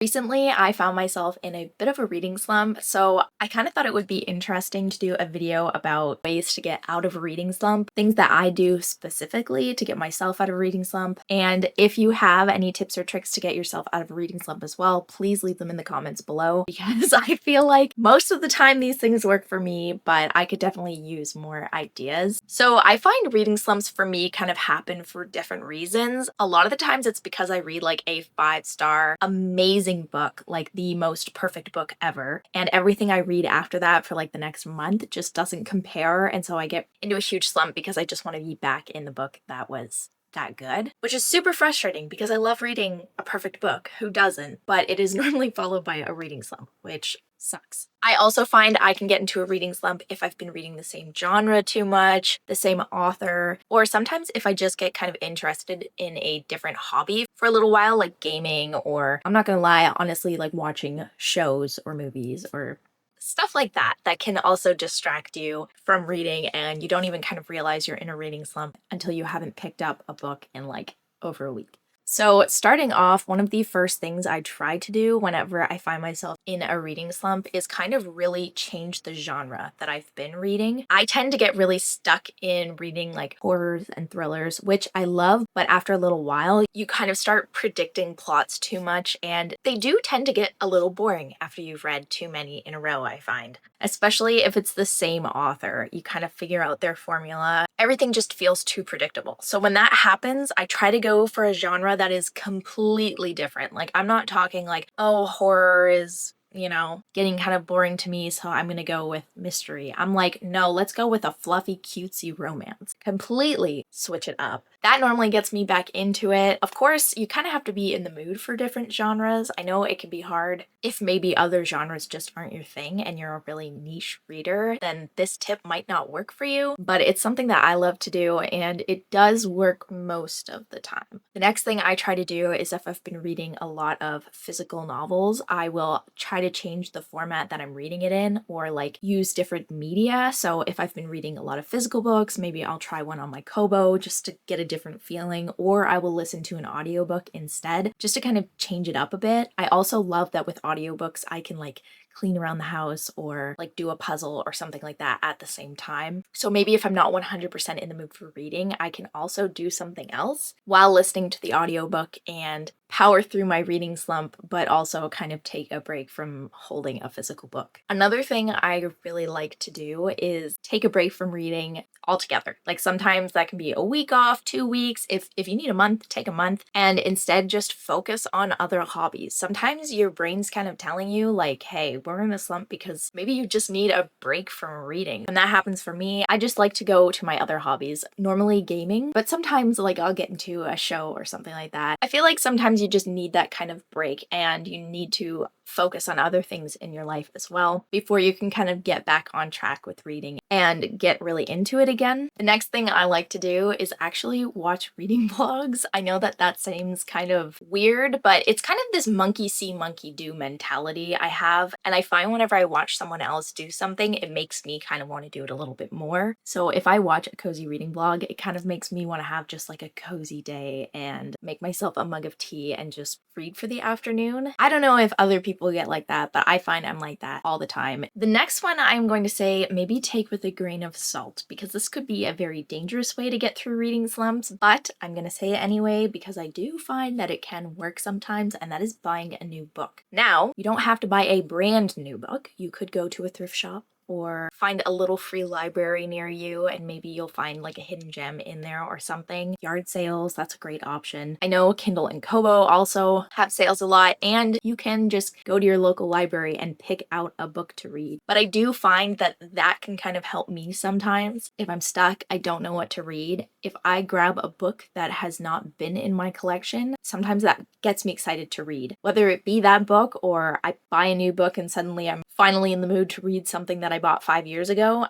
Recently, I found myself in a bit of a reading slump, so I kind of thought it would be interesting to do a video about ways to get out of a reading slump, things that I do specifically to get myself out of a reading slump. And if you have any tips or tricks to get yourself out of a reading slump as well, please leave them in the comments below because I feel like most of the time these things work for me, but I could definitely use more ideas. So I find reading slumps for me kind of happen for different reasons. A lot of the times it's because I read like a 5-star amazing book, like the most perfect book ever, and everything I read after that for like the next month just doesn't compare, and so I get into a huge slump because I just want to be back in the book that was that good, which is super frustrating because I love reading a perfect book. Who doesn't? But it is normally followed by a reading slump, which sucks. I also find I can get into a reading slump if I've been reading the same genre too much, the same author, or sometimes if I just get kind of interested in a different hobby for a little while, like gaming, or I'm not gonna lie, honestly, like watching shows or movies or stuff like that that can also distract you from reading, and you don't even kind of realize you're in a reading slump until you haven't picked up a book in like over a week. So starting off, one of the first things I try to do whenever I find myself in a reading slump is kind of really change the genre that I've been reading. I tend to get really stuck in reading like horrors and thrillers, which I love, but after a little while, you kind of start predicting plots too much, and they do tend to get a little boring after you've read too many in a row, I find. Especially if it's the same author, you kind of figure out their formula. Everything just feels too predictable. So when that happens, I try to go for a genre that is completely different. Like, I'm not talking like, oh, horror is, getting kind of boring to me, so I'm gonna go with mystery. I'm like, no, let's go with a fluffy, cutesy romance. Completely switch it up. That normally gets me back into it. Of course, you kind of have to be in the mood for different genres. I know it can be hard if maybe other genres just aren't your thing and you're a really niche reader, then this tip might not work for you, but it's something that I love to do and it does work most of the time. The next thing I try to do is if I've been reading a lot of physical novels, I will try to change the format that I'm reading it in or like use different media. So if I've been reading a lot of physical books, maybe I'll try one on my Kobo just to get a different feeling, or I will listen to an audiobook instead just to kind of change it up a bit. I also love that with audiobooks I can like clean around the house or like do a puzzle or something like that at the same time. So maybe if I'm not 100% in the mood for reading, I can also do something else while listening to the audiobook and power through my reading slump, but also kind of take a break from holding a physical book. Another thing I really like to do is take a break from reading altogether. Like sometimes that can be a week off, 2 weeks. If you need a month, take a month and instead just focus on other hobbies. Sometimes your brain's kind of telling you like, hey, we're in a slump because maybe you just need a break from reading. When that happens for me, I just like to go to my other hobbies, normally gaming, but sometimes like I'll get into a show or something like that. I feel like sometimes you just need that kind of break and you need to focus on other things in your life as well before you can kind of get back on track with reading and get really into it again. The next thing I like to do is actually watch reading vlogs. I know that that seems kind of weird, but it's kind of this monkey see, monkey do mentality I have, and I find whenever I watch someone else do something, it makes me kind of want to do it a little bit more. So if I watch a cozy reading vlog, it kind of makes me want to have just like a cozy day and make myself a mug of tea and just read for the afternoon. I don't know if other people get like that, but I find I'm like that all the time. The next one I'm going to say maybe take with a grain of salt because this could be a very dangerous way to get through reading slumps, but I'm going to say it anyway because I do find that it can work sometimes, and that is buying a new book. Now, you don't have to buy a brand new book. You could go to a thrift shop or find a little free library near you and maybe you'll find like a hidden gem in there or something. Yard sales, that's a great option. I know Kindle and Kobo also have sales a lot, and you can just go to your local library and pick out a book to read. But I do find that that can kind of help me sometimes. If I'm stuck, I don't know what to read. If I grab a book that has not been in my collection, sometimes that gets me excited to read. Whether it be that book or I buy a new book and suddenly I'm finally in the mood to read something that I bought 5 years ago.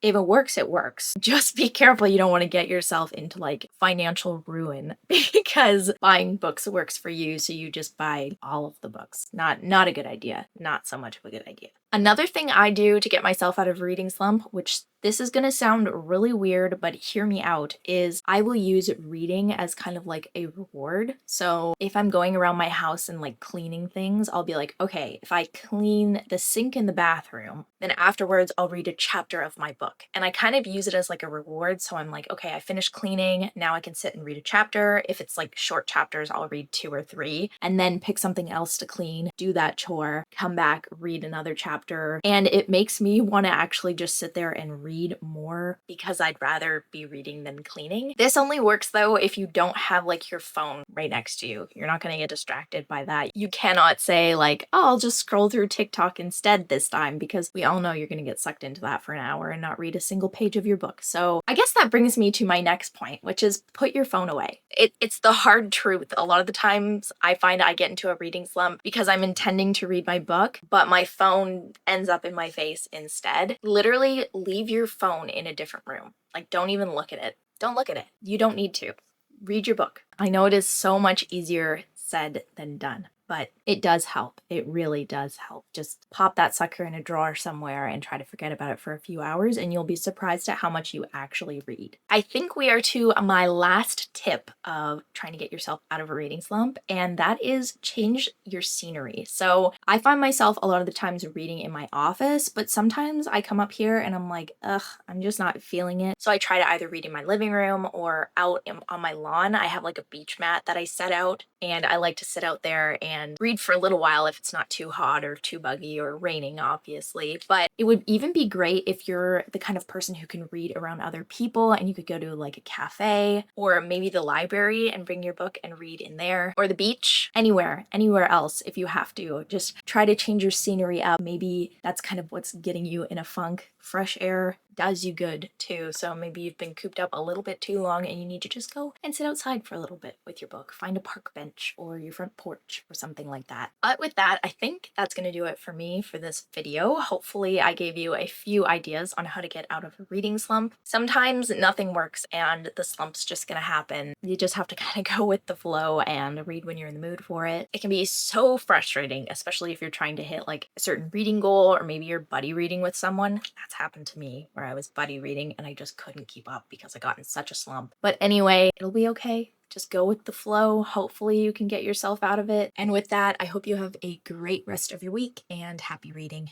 If it works, it works. Just be careful you don't want to get yourself into like financial ruin because buying books works for you, so you just buy all of the books. Not a good idea. Not so much of a good idea. Another thing I do to get myself out of reading slump, which this is gonna sound really weird, but hear me out, is I will use reading as kind of like a reward. So if I'm going around my house and like cleaning things, I'll be like, okay, if I clean the sink in the bathroom, then afterwards I'll read a chapter of my book. And I kind of use it as like a reward. So I'm like, okay, I finished cleaning. Now I can sit and read a chapter. If it's like short chapters, I'll read 2 or 3 and then pick something else to clean, do that chore, come back, read another chapter. And it makes me want to actually just sit there and read more because I'd rather be reading than cleaning. This only works though if you don't have like your phone right next to you. You're not going to get distracted by that. You cannot say like, oh, I'll just scroll through TikTok instead this time, because we all know you're going to get sucked into that for an hour and not read a single page of your book. So I guess that brings me to my next point, which is put your phone away. It's the hard truth. A lot of the times I find I get into a reading slump because I'm intending to read my book, but my phone ends up in my face instead. Literally leave your phone in a different room. Like, don't even look at it. Don't look at it. You don't need to. Read your book. I know it is so much easier said than done, but it does help. It really does help. Just pop that sucker in a drawer somewhere and try to forget about it for a few hours, and you'll be surprised at how much you actually read. I think we are to my last tip of trying to get yourself out of a reading slump, and that is change your scenery. So I find myself a lot of the times reading in my office, but sometimes I come up here and I'm like, ugh, I'm just not feeling it. So I try to either read in my living room or out on my lawn. I have like a beach mat that I set out, and I like to sit out there and read for a little while if it's not too hot or too buggy or raining, obviously. But it would even be great if you're the kind of person who can read around other people, and you could go to like a cafe or maybe the library and bring your book and read in there, or the beach, anywhere else if you have to. Just try to change your scenery up. Maybe that's kind of what's getting you in a funk. Fresh air does you good too. So maybe you've been cooped up a little bit too long and you need to just go and sit outside for a little bit with your book. Find a park bench or your front porch or something like that. But with that, I think that's going to do it for me for this video. Hopefully I gave you a few ideas on how to get out of a reading slump. Sometimes nothing works and the slump's just going to happen. You just have to kind of go with the flow and read when you're in the mood for it. It can be so frustrating, especially if you're trying to hit like a certain reading goal, or maybe you're buddy reading with someone. That's happened to me where I was buddy reading and I just couldn't keep up because I got in such a slump. But anyway, it'll be okay. Just go with the flow. Hopefully you can get yourself out of it. And with that, I hope you have a great rest of your week and happy reading.